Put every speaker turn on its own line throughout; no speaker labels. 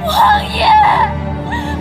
王爷，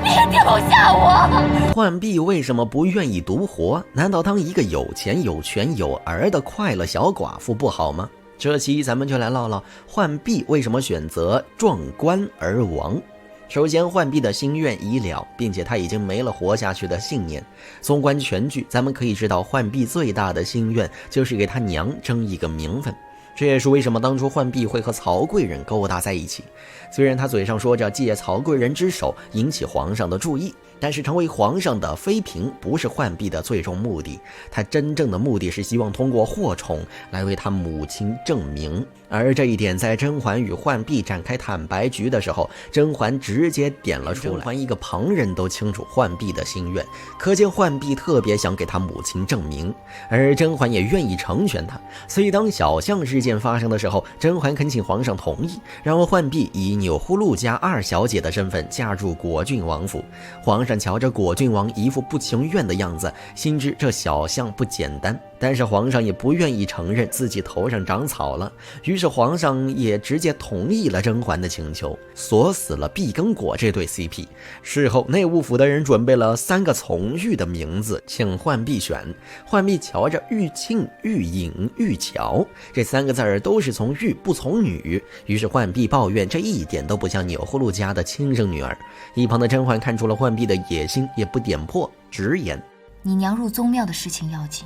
别丢下我！
浣碧为什么不愿意独活？难道当一个有钱有权有儿的快乐小寡妇不好吗？这期咱们就来唠唠浣碧为什么选择撞棺而亡。首先，浣碧的心愿已了，并且她已经没了活下去的信念。纵观全剧，咱们可以知道浣碧最大的心愿就是给她娘争一个名分。这也是为什么当初浣碧会和曹贵人勾搭在一起。虽然她嘴上说着借曹贵人之手引起皇上的注意，但是成为皇上的妃嫔不是浣碧的最终目的，她真正的目的是希望通过获宠来为她母亲证明。而这一点在甄嬛与浣碧展开坦白局的时候，甄嬛直接点了出来。甄嬛一个旁人都清楚浣碧的心愿，可见浣碧特别想给她母亲证明，而甄嬛也愿意成全她。所以当小象事件发生的时候，甄嬛恳请皇上同意，让浣碧以钮祜禄家二小姐的身份嫁入果郡王府。皇上瞧着果郡王一副不情愿的样子，心知这小象不简单，但是皇上也不愿意承认自己头上长草了，于是皇上也直接同意了甄嬛的请求，锁死了碧根果这对 CP。 事后内务府的人准备了3个从玉的名字请浣碧选，浣碧瞧着玉磬、玉隐、玉巧这3个字儿都是从玉不从女，于是浣碧抱怨这一点都不像钮祜禄家的亲生女儿。一旁的甄嬛看出了浣碧的野心，也不点破，直言
你娘入宗庙的事情要紧。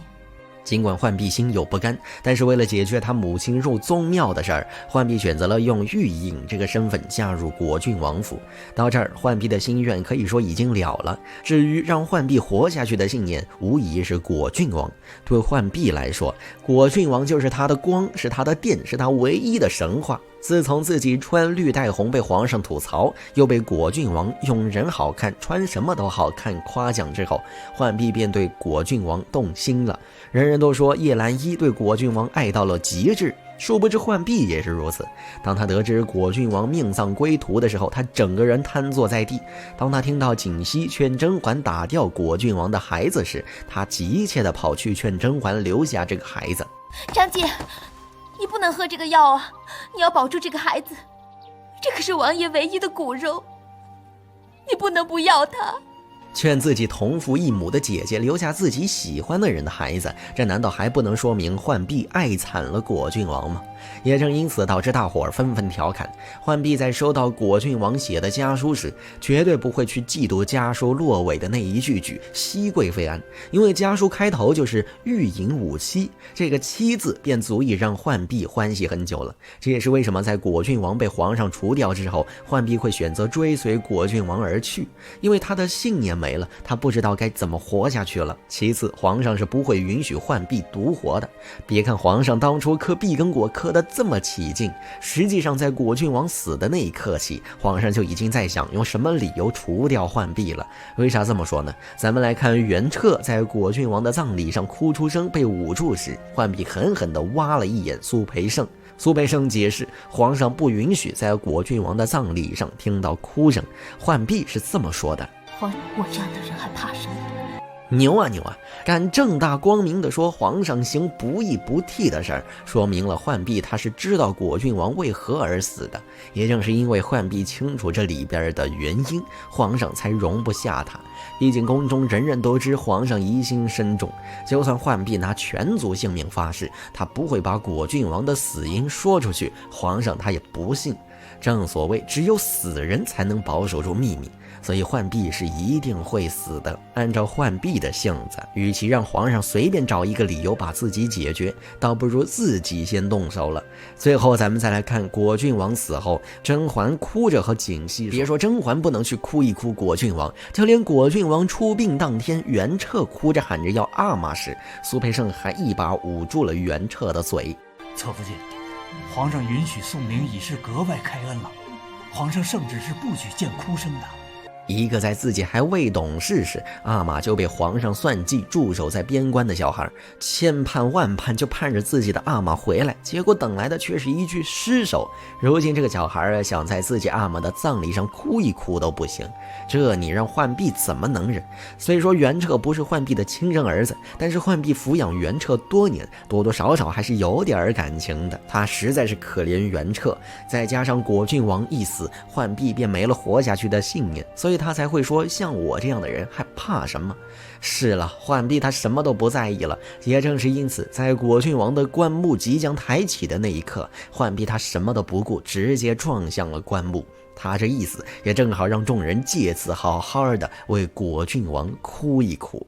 尽管浣碧心有不甘，但是为了解决她母亲入宗庙的事儿，浣碧选择了用玉隐这个身份嫁入果郡王府。到这儿，浣碧的心愿可以说已经了了。至于让浣碧活下去的信念，无疑是果郡王。对浣碧来说，果郡王就是她的光，是她的电，是她唯一的神话。自从自己穿绿带红被皇上吐槽，又被果郡王用人好看穿什么都好看夸奖之后，浣碧便对果郡王动心了。人人都说叶澜依对果郡王爱到了极致，殊不知浣碧也是如此。当他得知果郡王命丧归途的时候，他整个人瘫坐在地。当他听到槿汐劝甄嬛打掉果郡王的孩子时，他急切地跑去劝甄嬛留下这个孩子。
张姐，你不能喝这个药啊，你要保住这个孩子，这可是王爷唯一的骨肉，你不能不要他。
劝自己同父异母的姐姐留下自己喜欢的人的孩子，这难道还不能说明浣碧爱惨了果郡王吗？也正因此导致大伙儿纷纷调侃，浣碧在收到果郡王写的家书时，绝对不会去嫉妒家书落尾的那一句熹贵妃安，因为家书开头就是玉隐五妻，这个妻字便足以让浣碧欢喜很久了。这也是为什么在果郡王被皇上除掉之后，浣碧会选择追随果郡王而去，因为他的信念没了，他不知道该怎么活下去了。其次，皇上是不会允许浣碧独活的。别看皇上当初磕碧根果磕得这么起劲，实际上在果郡王死的那一刻起，皇上就已经在想用什么理由除掉浣碧了。为啥这么说呢？咱们来看袁彻在果郡王的葬礼上哭出声被捂住时，浣碧狠狠地挖了一眼苏培盛。苏培盛解释，皇上不允许在果郡王的葬礼上听到哭声。浣碧是这么说的：
皇上我这样的人还怕什么？
牛啊牛啊，敢正大光明地说皇上行不义不悌的事儿，说明了浣碧他是知道果郡王为何而死的。也正是因为浣碧清楚这里边的原因，皇上才容不下他。毕竟宫中人人都知皇上疑心深重，就算浣碧拿全族性命发誓，他不会把果郡王的死因说出去，皇上他也不信。正所谓只有死人才能保守住秘密，所以浣碧是一定会死的。按照浣碧的性子，与其让皇上随便找一个理由把自己解决，倒不如自己先动手了。最后咱们再来看果郡王死后，甄嬛哭着和槿汐说，别说甄嬛不能去哭一哭果郡王，就连果郡王出殡当天，袁彻哭着喊着要阿玛时，苏培盛还一把捂住了袁彻的嘴。
侧福晋，皇上允许宋明已是格外开恩了，皇上圣旨是不许见哭声的。
一个在自己还未懂事时，阿玛就被皇上算计驻守在边关的小孩，千盼万盼就盼着自己的阿玛回来，结果等来的却是一具尸首。如今这个小孩想在自己阿玛的葬礼上哭一哭都不行，这你让浣碧怎么能忍？虽说袁彻不是浣碧的亲生儿子，但是浣碧抚养袁彻多年，多多少少还是有点感情的。他实在是可怜袁彻，再加上果郡王一死，浣碧便没了活下去的信念，所以他才会说像我这样的人还怕什么？是了，浣碧他什么都不在意了。也正是因此，在果郡王的棺木即将抬起的那一刻，浣碧他什么都不顾，直接撞向了棺木。他这意思也正好让众人借此好好的为果郡王哭一哭。